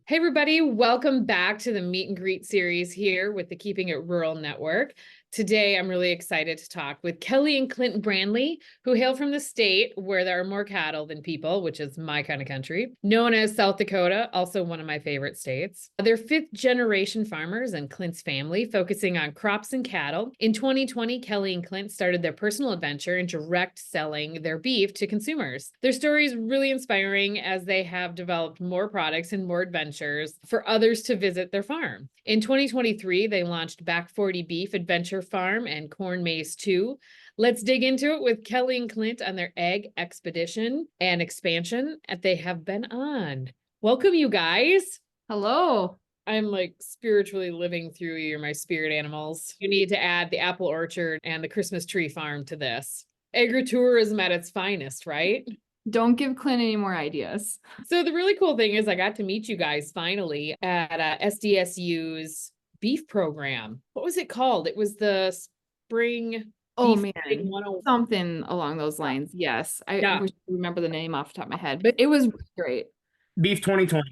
Hey, everybody, welcome back to the Meet and Greet series here with the Keeping It Rural Network. Today, I'm really excited to talk with Kelly and Clinton Brandley, who hail from the state where there are more cattle than people, which is my kind of country, known as South Dakota, also one of my favorite states. They're fifth generation farmers and Clint's family, focusing on crops and cattle. In 2020, Kelly and Clint started their personal adventure in direct selling their beef to consumers. Their story is really inspiring as they have developed more products and more adventures for others to visit their farm. In 2023, they launched Back 40 Beef Adventure Farm and Corn Maze 2. Let's dig into it with Kelly and Clint on their egg expedition and expansion that they have been on. Welcome, you guys. Hello. I'm like spiritually living through you. You're my spirit animals. You need to add the apple orchard and the Christmas tree farm to this. Agritourism at its finest, right? Don't give Clint any more ideas. So the really cool thing is I got to meet you guys finally at SDSU's beef program. What was it called? It was the spring Oh beef thing man, 101. something along those lines. Yes, I Yeah, wish I remember the name off the top of my head, but it was great. Beef 2020.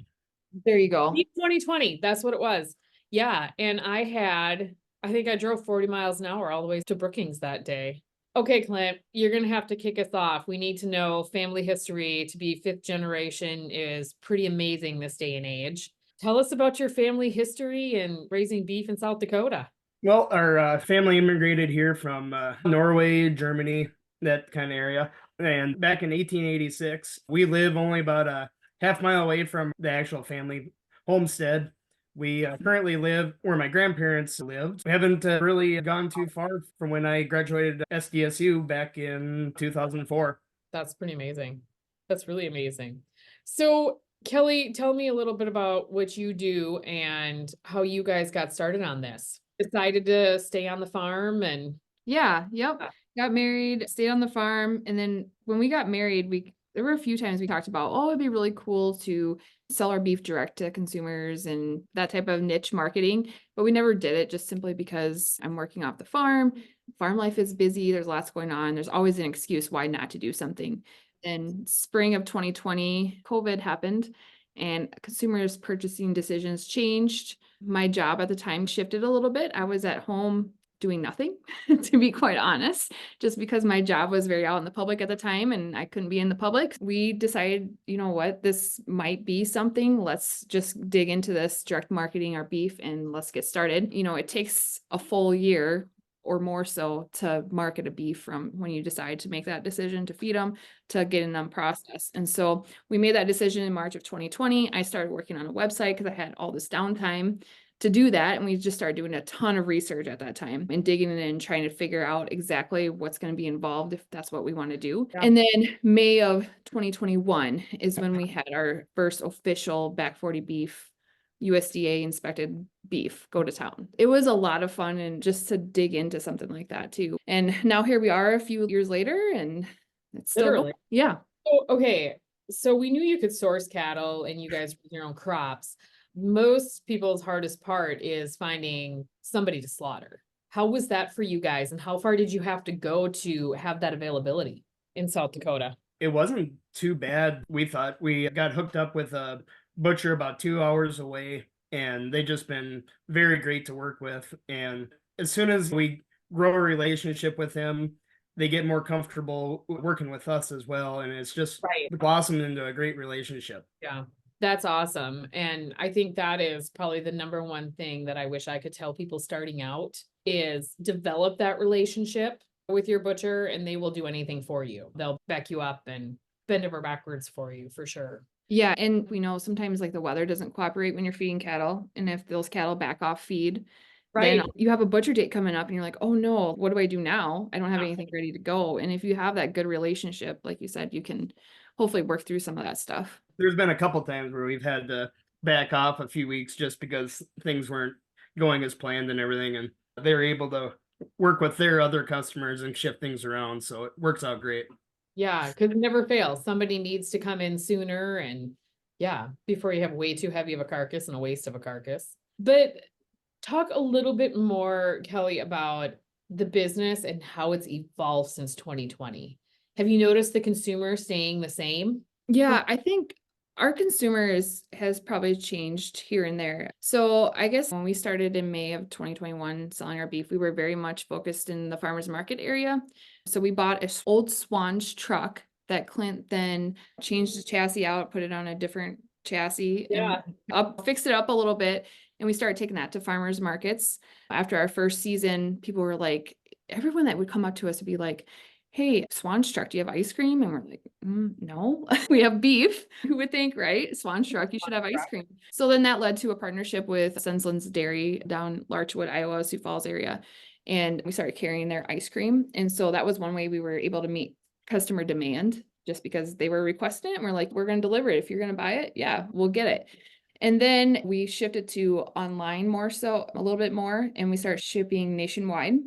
There you go. beef 2020. That's what it was. Yeah, and I think I drove 40 miles an hour all the way to Brookings that day. Okay, Clint, you're going to have to kick us off. We need to know family history. To be fifth generation is pretty amazing this day and age. Tell us about your family history and raising beef in South Dakota. Well, our family immigrated here from Norway, Germany, that kind of area. And back in 1886, we live only about a half mile away from the actual family homestead. We currently live where my grandparents lived. We haven't really gone too far from when I graduated SDSU back in 2004. That's pretty amazing. That's really amazing. So, Kelly, tell me a little bit about what you do and how you guys got started on this. Decided to stay on the farm and Yeah, yep. Got married, stayed on the farm, and then when we got married, there were a few times we talked about, oh, it'd be really cool to sell our beef direct to consumers and that type of niche marketing, but we never did it just simply because I'm working off the farm. Farm life is busy, there's lots going on. There's always an excuse why not to do something. In spring of 2020, COVID happened and consumers' purchasing decisions changed. My job at the time shifted a little bit. I was at home doing nothing, to be quite honest, just because my job was very out in the public at the time and I couldn't be in the public. We decided, you know what, this might be something. Let's just dig into this direct marketing our beef and let's get started. You know, it takes a full year or more so to market a beef from when you decide to make that decision to feed them to getting them processed. And so we made that decision in March of 2020. I started working on a website because I had all this downtime to do that. And we just started doing a ton of research at that time and digging in and trying to figure out exactly what's going to be involved if that's what we want to do. Yeah. And then May of 2021 is when we had our first official Back 40 Beef USDA inspected beef go to town. It was a lot of fun and just to dig into something like that too. And now here we are a few years later and it's still literally. yeah. Oh, okay. So we knew you could source cattle and you guys raise your own crops. Most people's hardest part is finding somebody to slaughter. How was that for you guys? And how far did you have to go to have that availability in South Dakota? It wasn't too bad. We thought we got hooked up with a butcher about 2 hours away, and they just been very great to work with. And as soon as we grow a relationship with them, they get more comfortable working with us as well. And it's just blossomed into a great relationship. Yeah. That's awesome. And I think that is probably the number one thing that I wish I could tell people starting out is develop that relationship with your butcher and they will do anything for you. They'll back you up and bend over backwards for you for sure. Yeah, and we know sometimes like the weather doesn't cooperate when you're feeding cattle, and if those cattle back off feed, then you have a butcher date coming up and you're like, oh no, what do I do now? I don't have anything ready to go. And if you have that good relationship, like you said, you can hopefully work through some of that stuff. There's been a couple times where we've had to back off a few weeks just because things weren't going as planned and everything, and they were able to work with their other customers and shift things around, so it works out great. Yeah, because it never fails. Somebody needs to come in sooner and yeah, before you have way too heavy of a carcass and a waste of a carcass. But talk a little bit more, Kelly, about the business and how it's evolved since 2020. Have you noticed the consumer staying the same? Yeah, I think Our consumers has probably changed here and there. So I guess when we started in May of 2021 selling our beef, we were very much focused in the farmers market area. So we bought an old Swange truck that Clint then changed the chassis out, put it on a different chassis and fixed it up a little bit. And we started taking that to farmers markets. After our first season, people were like, everyone that would come up to us would be like, hey, Swan's truck, do you have ice cream? And we're like, no, we have beef. Who would think, right? Swan's truck, you should have ice cream. So then that led to a partnership with Sensland's Dairy down Larchwood, Iowa, Sioux Falls area. And we started carrying their ice cream. And so that was one way we were able to meet customer demand just because they were requesting it. And we're like, we're going to deliver it. If you're going to buy it, yeah, we'll get it. And then we shifted to online more so, a little bit more, and we started shipping nationwide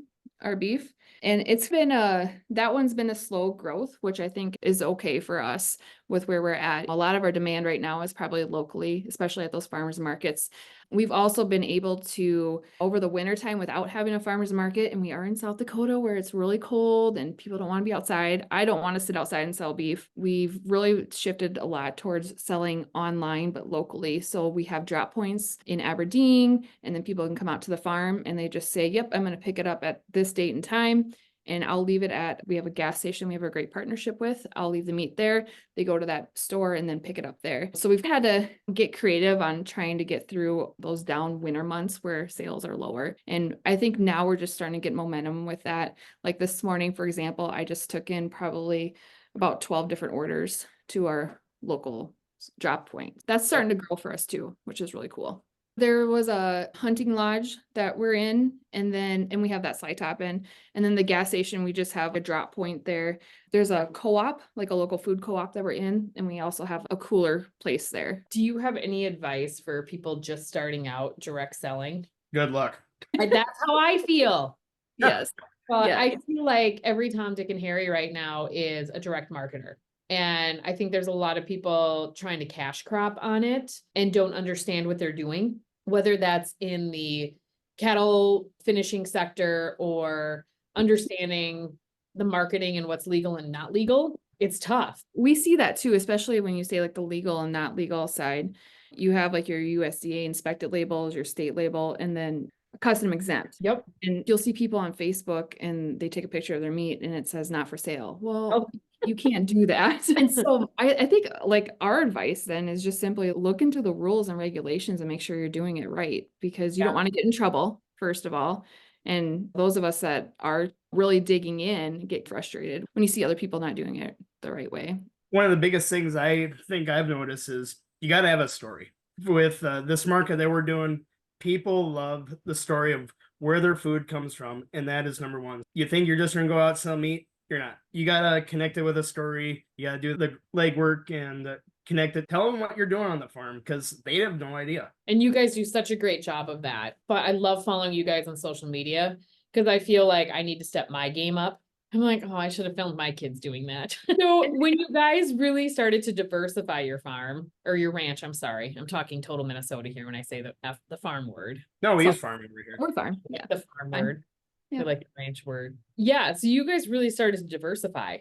our beef. And it's been that one's been a slow growth, which I think is okay for us with where we're at. A lot of our demand right now is probably locally, especially at those farmers markets. We've also been able to, over the winter time without having a farmers market, and we are in South Dakota where it's really cold and people don't want to be outside. I don't want to sit outside and sell beef. We've really shifted a lot towards selling online, but locally. So we have drop points in Aberdeen, and then people can come out to the farm and they just say, yep, I'm going to pick it up at this date and time. And I'll leave it at, we have a gas station we have a great partnership with. I'll leave the meat there. They go to that store and then pick it up there. So we've had to get creative on trying to get through those down winter months where sales are lower. And I think now we're just starting to get momentum with that. Like this morning, for example, I just took in probably about 12 different orders to our local drop point. That's starting to grow for us too, which is really cool. There was a hunting lodge that we're in, and we have that slide top in, and then the gas station, we just have a drop point there. There's a co-op, like a local food co-op that we're in, and we also have a cooler place there. Do you have any advice for people just starting out direct selling? Good luck. That's how I feel. Yes. Well, Yeah. I feel like every Tom, Dick, and Harry right now is a direct marketer. And I think there's a lot of people trying to cash crop on it and don't understand what they're doing, whether that's in the cattle finishing sector or understanding the marketing and what's legal and not legal. It's tough. We see that too, especially when you say like the legal and not legal side. You have like your USDA inspected labels, your state label, and then custom exempt. Yep. And you'll see people on Facebook and they take a picture of their meat and it says not for sale. Well, you can't do that. And so I think like our advice then is just simply look into the rules and regulations and make sure you're doing it right, because you don't want to get in trouble, first of all. And those of us that are really digging in get frustrated when you see other people not doing it the right way. One of the biggest things I think I've noticed is you got to have a story. With this market that we're doing, people love the story of where their food comes from, and that is number one. You think you're just going to go out and sell meat? You're not. You got to connect it with a story. You got to do the legwork and connect it. Tell them what you're doing on the farm, because they have no idea. And you guys do such a great job of that. But I love following you guys on social media because I feel like I need to step my game up. I'm like, oh, I should have filmed my kids doing that. So when you guys really started to diversify your farm or your ranch, I'm sorry, I'm talking total Minnesota here when I say the farm word. No, we use farm over here. We're farm. Yeah. The farm Fine. word. Yeah. I like the ranch word. Yeah. So you guys really started to diversify,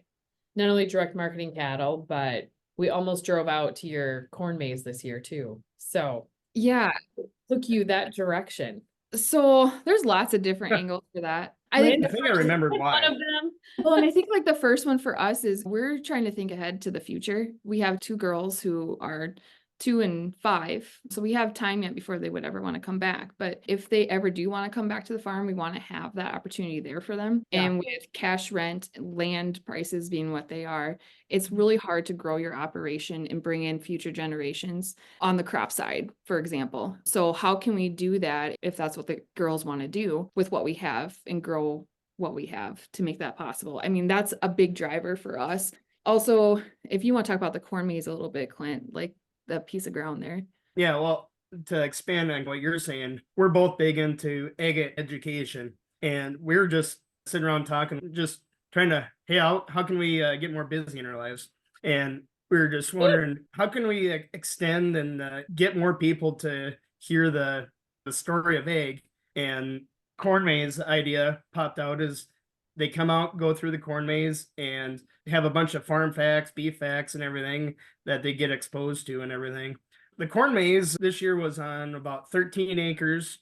not only direct marketing cattle, but we almost drove out to your corn maze this year too. So yeah, took you that direction. So there's lots of different angles for that. I think I remembered One why. of them. Well, and I think like the first one for us is we're trying to think ahead to the future. We have two girls who are 2 and 5. So we have time yet before they would ever want to come back. But if they ever do want to come back to the farm, we want to have that opportunity there for them. Yeah. And with cash rent, land prices being what they are, it's really hard to grow your operation and bring in future generations on the crop side, for example. So how can we do that if that's what the girls want to do with what we have and grow what we have to make that possible? I mean, that's a big driver for us. Also, if you want to talk about the corn maze a little bit, Clint, like that piece of ground there. Yeah, well, to expand on what you're saying, we're both big into ag education, and we're just sitting around talking, just trying to, hey, how can we get more busy in our lives? And we were just wondering, how can we extend and get more people to hear the story of ag? And corn maze idea popped out as They come out, go through the corn maze, and have a bunch of farm facts, beef facts, and everything that they get exposed to and everything. The corn maze this year was on about 13 acres.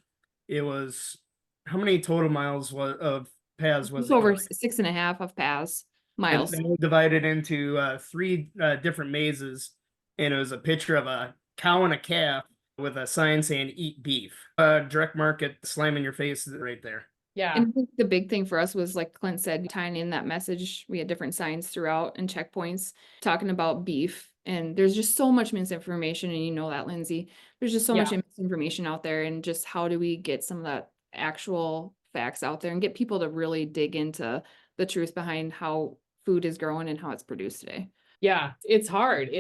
It was, how many total miles of paths was It's it over going? 6.5 of paths And miles. they were divided into three different mazes, and it was a picture of a cow and a calf with a sign saying "Eat beef." Direct market slam in your face right there. Yeah. And I think the big thing for us was, like Clint said, tying in that message. We had different signs throughout and checkpoints talking about beef. And there's just so much misinformation, and you know that, Lindsay. There's just so much misinformation out there, and just how do we get some of that actual facts out there and get people to really dig into the truth behind how food is growing and how it's produced today. Yeah, it's hard.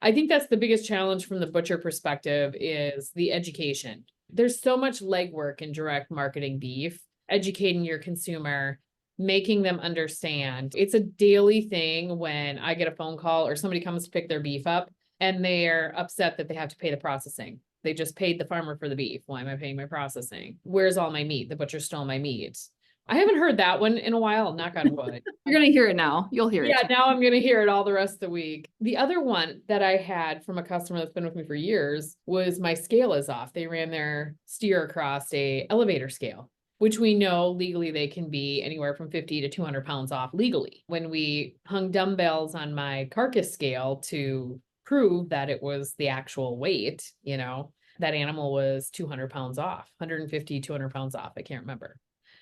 I think that's the biggest challenge from the butcher perspective is the education. There's so much legwork in direct marketing beef, educating your consumer, making them understand. It's a daily thing when I get a phone call or somebody comes to pick their beef up and they're upset that they have to pay the processing. They just paid the farmer for the beef. Why am I paying my processing? Where's all my meat? The butcher stole my meat. I haven't heard that one in a while, knock on wood. You're going to hear it now. You'll hear it. Yeah, now I'm gonna hear it all the rest of the week. The other one that I had from a customer that's been with me for years was my scale is off. They ran their steer across a elevator scale, which we know legally they can be anywhere from 50 to 200 pounds off legally. When we hung dumbbells on my carcass scale to prove that it was the actual weight, that animal was 200 pounds off, 150, 200 pounds off. I can't remember.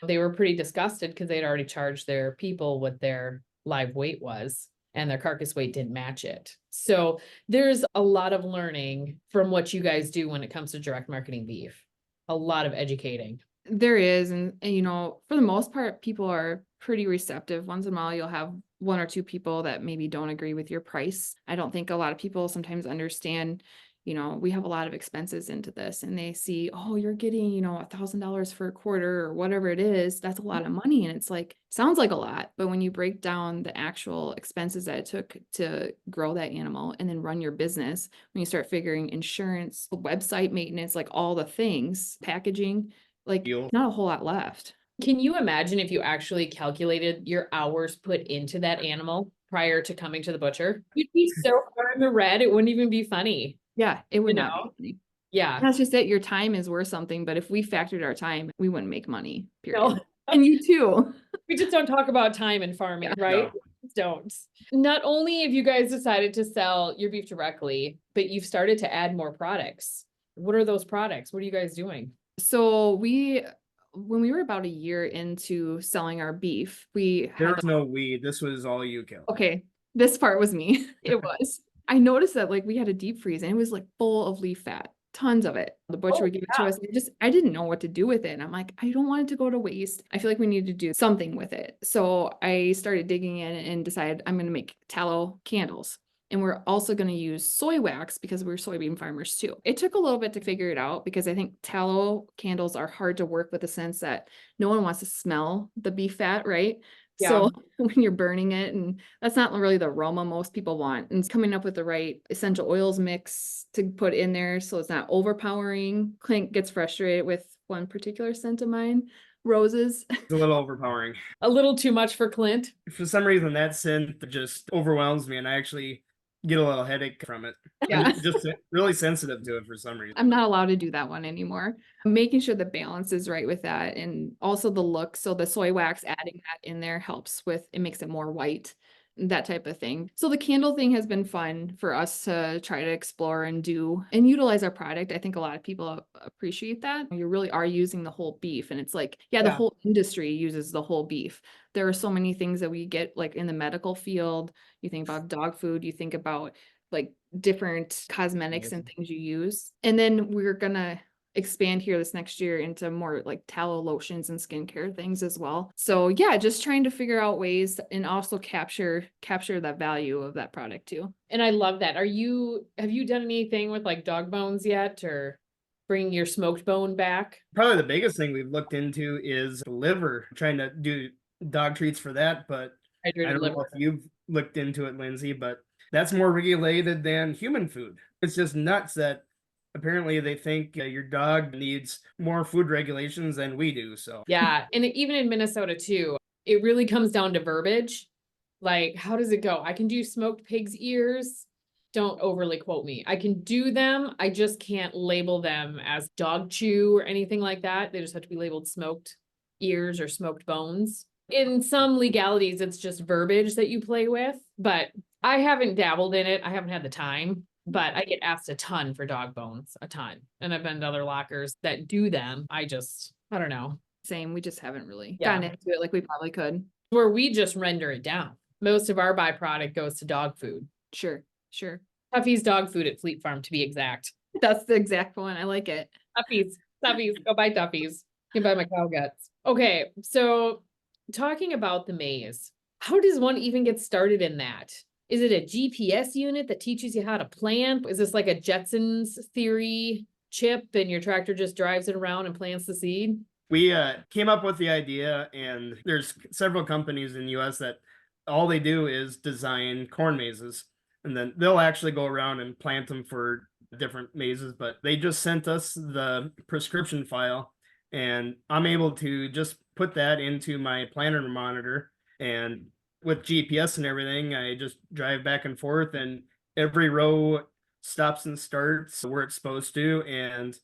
They were pretty disgusted because they'd already charged their people what their live weight was, and their carcass weight didn't match it. So there's a lot of learning from what you guys do when it comes to direct marketing beef. A lot of educating. There is, and for the most part, people are pretty receptive. Once in a while, you'll have one or two people that maybe don't agree with your price. I don't think a lot of people sometimes understand, we have a lot of expenses into this, and they see, oh, you're getting, $1,000 for a quarter or whatever it is. That's a lot of money. And it's like, sounds like a lot, but when you break down the actual expenses that it took to grow that animal and then run your business, when you start figuring insurance, website maintenance, like all the things, packaging, like not a whole lot left. Can you imagine if you actually calculated your hours put into that animal prior to coming to the butcher? You'd be so far in the red, it wouldn't even be funny. Yeah, it would not be funny. Yeah. That's just that your time is worth something, but if we factored our time, we wouldn't make money, period. No. And you too. We just don't talk about time in farming, right? No. Don't. Not only have you guys decided to sell your beef directly, but you've started to add more products. What are those products? What are you guys doing? So when we were about a year into selling our beef, There was no weed. This was all you, Kelly. Okay, this part was me. It was. I noticed that we had a deep freeze and it was full of leaf fat, tons of it. The butcher would give it to us. I didn't know what to do with it. And I'm like, I don't want it to go to waste. I feel like we need to do something with it. So I started digging in and decided I'm going to make tallow candles. And we're also going to use soy wax because we're soybean farmers too. It took a little bit to figure it out because I think tallow candles are hard to work with, the sense that no one wants to smell the beef fat, right? Yeah. So when you're burning it, and that's not really the aroma most people want, and coming up with the right essential oils mix to put in there so it's not overpowering. Clint gets frustrated with one particular scent of mine, roses. It's a little overpowering. A little too much for Clint. For some reason, that scent just overwhelms me, and I actually get a little headache from it. Yeah. I'm just really sensitive to it for some reason. I'm not allowed to do that one anymore. Making sure the balance is right with that, and also the look. So the soy wax, adding that in there helps with, it makes it more white, that type of thing. So the candle thing has been fun for us to try to explore and do and utilize our product. I think a lot of people appreciate that. You really are using the whole beef, and it's the whole industry uses the whole beef. There are so many things that we get in the medical field. You think about dog food, you think about different cosmetics and things you use. And then we're gonna expand here this next year into more tallow lotions and skincare things as well. So yeah, just trying to figure out ways and also capture that value of that product too. And I love that. Have you done anything with dog bones yet, or bringing your smoked bone back? Probably the biggest thing we've looked into is liver, trying to do dog treats for that, but I don't know if you've looked into it, Lindsay, but that's more regulated than human food. It's just nuts that apparently they think your dog needs more food regulations than we do. So yeah, and even in Minnesota too, it really comes down to verbiage. Like, how does it go? I can do smoked pig's ears. Don't overly quote me. I can do them. I just can't label them as dog chew or anything like that. They just have to be labeled smoked ears or smoked bones. In some legalities, it's just verbiage that you play with, but I haven't dabbled in it. I haven't had the time, but I get asked a ton for dog bones, a ton. And I've been to other lockers that do them. I don't know. Same. We just haven't really Yeah. gotten into it like we probably could. Where we just render it down. Most of our byproduct goes to dog food. Sure. Sure. Tuffy's dog food at Fleet Farm, to be exact. That's the exact one. I like it. Tuffy's, go buy Tuffy's. You can buy my cow guts. Okay, so talking about the maze, how does one even get started in that? Is it a GPS unit that teaches you how to plant? Is this like a Jetsons theory chip and your tractor just drives it around and plants the seed? We came up with the idea, and there's several companies in the US that all they do is design corn mazes, and then they'll actually go around and plant them for different mazes, but they just sent us the prescription file, and I'm able to just put that into my planter monitor, and with GPS and everything, I just drive back and forth, and every row stops and starts where it's supposed to, and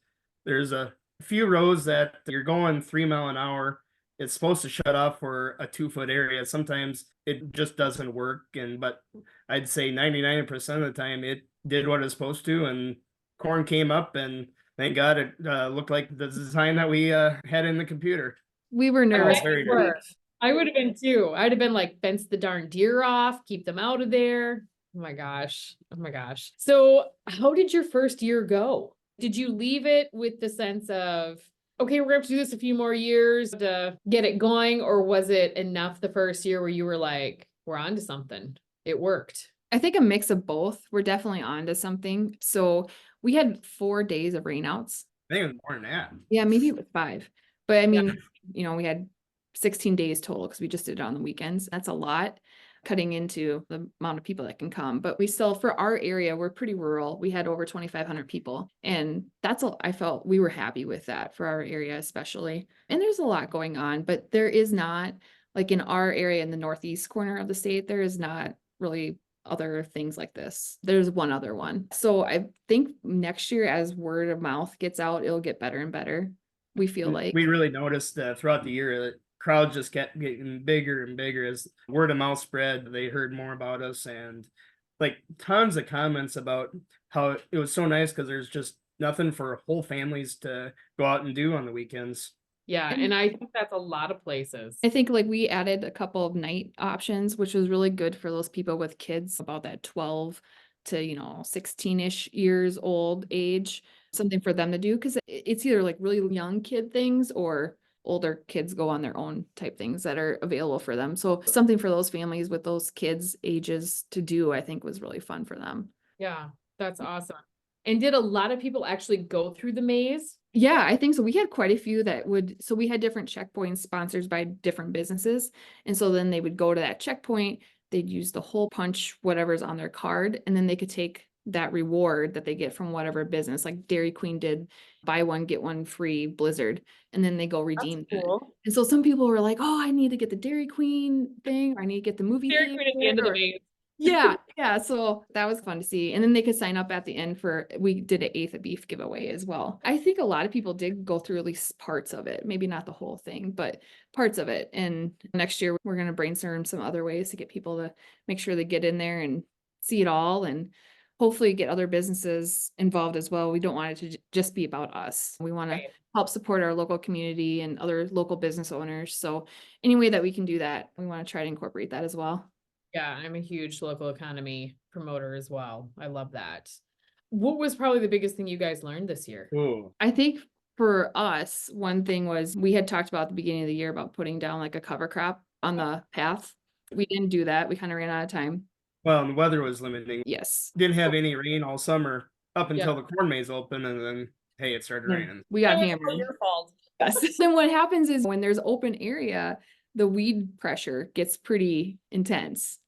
there's a few rows that you're going 3 mile an hour. It's supposed to shut off for a 2 foot area. Sometimes it just doesn't work, but I'd say 99% of the time it did what it's supposed to, and corn came up, and thank God it looked like the design that we had in the computer. We were nervous. Very nervous. I would have been too. I'd have been like, fence the darn deer off, keep them out of there. Oh my gosh. Oh my gosh. So how did your first year go? Did you leave it with the sense of, okay, we're gonna have to do this a few more years to get it going? Or was it enough the first year where you were like, we're on to something? It worked. I think a mix of both. We're definitely on to something. So we had 4 days of rainouts. I think it was more than that. Yeah, maybe it was 5. But I mean, we had 16 days total because we just did it on the weekends. That's a lot, cutting into the amount of people that can come. But we still, for our area, we're pretty rural. We had over 2,500 people. And I felt we were happy with that for our area, especially. And there's a lot going on, but there is not, like in our area in the northeast corner of the state, there is not really other things like this. There's one other one. So I think next year, as word of mouth gets out, it'll get better and better. We feel like we really noticed throughout the year that crowds just kept getting bigger and bigger as word of mouth spread. They heard more about us, and like tons of comments about how it was so nice because there's just nothing for whole families to go out and do on the weekends. Yeah, and I think that's a lot of places. I think like we added a couple of night options, which was really good for those people with kids about that 12 to 16-ish years old age, something for them to do, because it's either like really young kid things or older kids go on their own type things that are available for them. So something for those families with those kids ages to do, I think was really fun for them. Yeah, that's awesome. And did a lot of people actually go through the maze? Yeah, I think so. We had quite a few so we had different checkpoints sponsored by different businesses. And so then they would go to that checkpoint, they'd use the hole punch, whatever's on their card, and then they could take that reward that they get from whatever business, like Dairy Queen did buy one, get one free Blizzard, and then they go redeem it. Cool. And so some people were like, oh, I need to get the Dairy Queen thing, or I need to get the movie Dairy thing. Queen at the end of the maze. Yeah. So that was fun to see. And then they could sign up at the end we did an eighth of beef giveaway as well. I think a lot of people did go through at least parts of it, maybe not the whole thing, but parts of it. And next year we're going to brainstorm some other ways to get people to make sure they get in there and see it all, and hopefully get other businesses involved as well. We don't want it to just be about us. We want to help support our local community and other local business owners. So any way that we can do that, we want to try to incorporate that as well. Yeah, I'm a huge local economy promoter as well. I love that. What was probably the biggest thing you guys learned this year? Ooh. I think for us, one thing was we had talked about at the beginning of the year about putting down like a cover crop on the path. We didn't do that. We kind of ran out of time. Well, and the weather was limiting. Yes. Didn't have any rain all summer up until the corn maze opened, and then hey, it started raining. We got hammered. Your fault. Yes. Then what happens is when there's open area, the weed pressure gets pretty intense.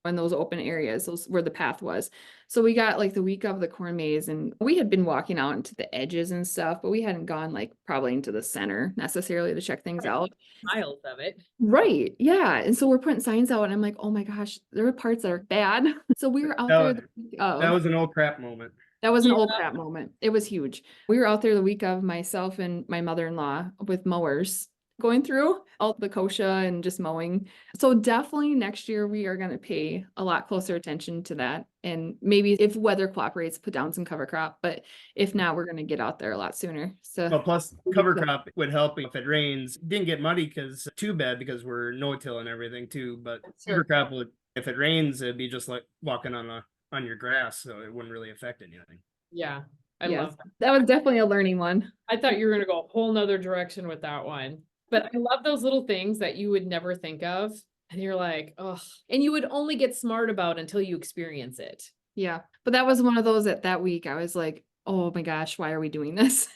in those open areas, those where the path was. So we got like the week of the corn maze, and we had been walking out into the edges and stuff, but we hadn't gone like probably into the center necessarily to check things out. Miles of it. Right. Yeah. And so we're putting signs out, and I'm like, oh my gosh, there are parts that are bad. So we were out there the week of. That was an old crap moment. That was an old crap moment. It was huge. We were out there the week of, myself and my mother-in-law with mowers going through all the kochia and just mowing. So definitely next year we are going to pay a lot closer attention to that. And maybe if weather cooperates, put down some cover crop. But if not, we're going to get out there a lot sooner. So Well, plus cover crop would help if it rains. Didn't get muddy because too bad because we're no-till and everything too. But cover crop would, if it rains, it'd be just like walking on your grass, so it wouldn't really affect anything. Yeah. I yes, love that. That was definitely a learning one. I thought you were going to go a whole nother direction with that one. But I love those little things that you would never think of. And you're like, oh, and you would only get smart about until you experience it. Yeah. But that was one of those that week I was like, oh my gosh, why are we doing this?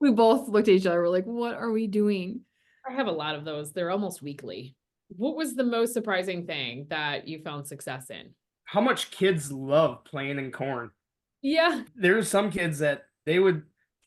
We both looked at each other. We're like, what are we doing? I have a lot of those. They're almost weekly. What was the most surprising thing that you found success in? How much kids love playing in corn. Yeah. There's some kids that they would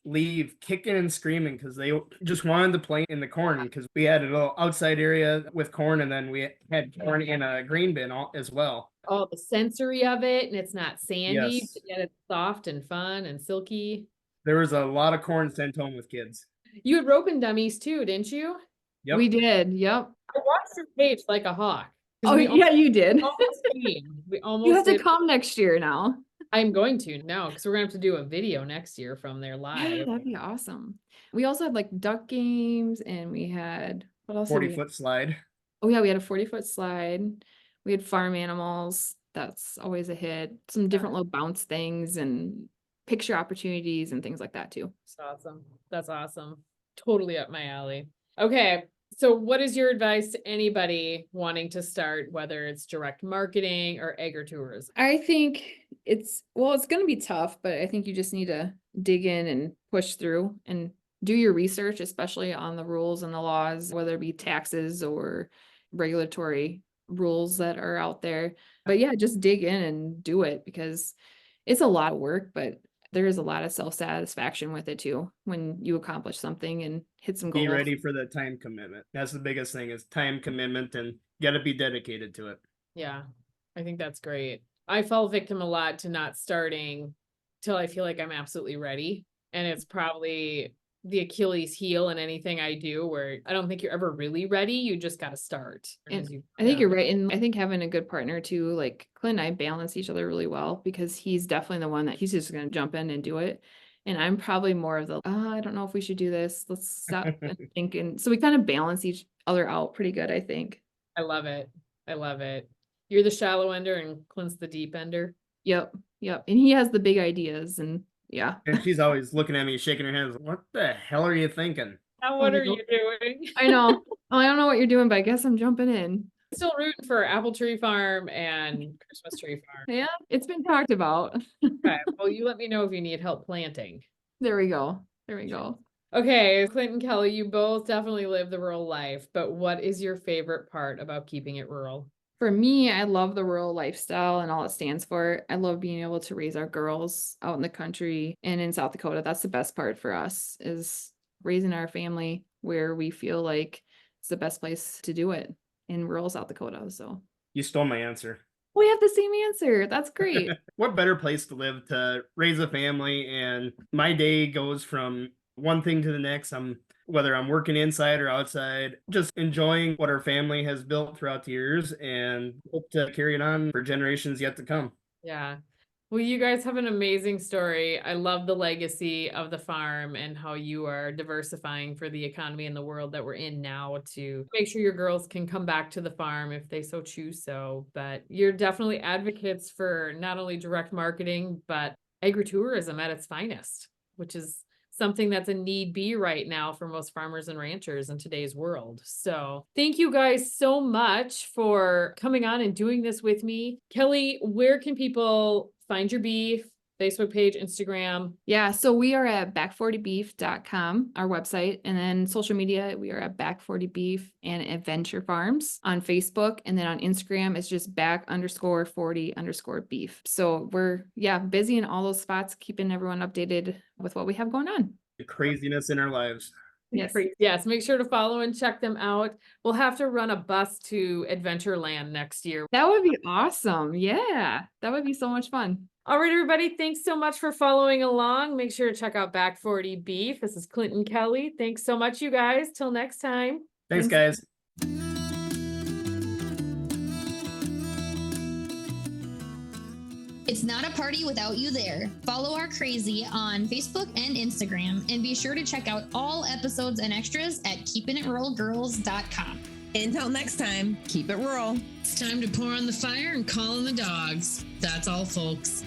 leave kicking and screaming because they just wanted to play in the corn, because we had a little outside area with corn, and then we had corn in a green bin as well. Oh, the sensory of it, and it's not sandy, Yes. but yet it's soft and fun and silky. There was a lot of corn sent home with kids. You had roping dummies too, didn't you? Yep. We did. Yep. I watched your page like a hawk. Oh yeah, you did. Almost came. We almost You have to did. come next year now. I'm going to now because we're gonna have to do a video next year from there Yeah, live. that'd be awesome. We also had like duck games, and we had what else? 40-foot slide. Oh yeah, we had a 40-foot slide. We had farm animals. That's always a hit. Some different little bounce things and picture opportunities and things like that too. That's awesome. That's awesome. Totally up my alley. Okay. So what is your advice to anybody wanting to start, whether it's direct marketing or agritourism? I think it's going to be tough, but I think you just need to dig in and push through and do your research, especially on the rules and the laws, whether it be taxes or regulatory rules that are out there. But yeah, just dig in and do it, because it's a lot of work, but there is a lot of self-satisfaction with it too when you accomplish something and hit some goals. Be ready for the time commitment. That's the biggest thing, is time commitment, and got to be dedicated to it. Yeah, I think that's great. I fell victim a lot to not starting till I feel like I'm absolutely ready. And it's probably the Achilles heel in anything I do, where I don't think you're ever really ready. You just got to start. And I think you're right. And I think having a good partner too, like Clint and I balance each other really well, because he's definitely the one that he's just going to jump in and do it. And I'm probably more of the, I don't know if we should do this. Let's stop and think. And so we kind of balance each other out pretty good, I think. I love it. I love it. You're the shallow ender and Clint's the deep ender. Yep. Yep. And he has the big ideas, and yeah. And she's always looking at me, shaking her head. What the hell are you thinking? Now, what are you doing? I know. I don't know what you're doing, but I guess I'm jumping in. Still rooting for Apple Tree Farm and Christmas Tree Farm. Yeah, it's been talked about. Okay. Well, you let me know if you need help planting. There we go. There we go. Okay, Clint and Kelly, you both definitely live the rural life, but what is your favorite part about keeping it rural? For me, I love the rural lifestyle and all it stands for. I love being able to raise our girls out in the country and in South Dakota. That's the best part for us, is raising our family where we feel like it's the best place to do it, in rural South Dakota. So You stole my answer. we have the same answer. That's great. What better place to live, to raise a family? And my day goes from one thing to the next. Whether I'm working inside or outside, just enjoying what our family has built throughout the years, and hope to carry it on for generations yet to come. Yeah. Well, you guys have an amazing story. I love the legacy of the farm and how you are diversifying for the economy in the world that we're in now, to make sure your girls can come back to the farm if they so choose so. But you're definitely advocates for not only direct marketing, but agritourism at its finest, which is something that's a need be right now for most farmers and ranchers in today's world. So thank you guys so much for coming on and doing this with me. Kelly, where can people find your beef, Facebook page, Instagram. Yeah, so we are at back40beef.com, our website, and then social media, we are at back40beef and Adventure Farms on Facebook, and then on Instagram, it's just back_40_beef. So we're, busy in all those spots, keeping everyone updated with what we have going on. The craziness in our lives. Yes. Yes, make sure to follow and check them out. We'll have to run a bus to Adventureland next year. That would be awesome. Yeah, that would be so much fun. All right, everybody, thanks so much for following along. Make sure to check out Back 40 Beef. This is Clinton Kelly. Thanks so much, you guys. Till next time. Thanks, guys. It's not a party without you there. Follow our crazy on Facebook and Instagram, and be sure to check out all episodes and extras at keepinitruralgirls.com. Until next time, keep it rural. It's time to pour on the fire and call in the dogs. That's all, folks.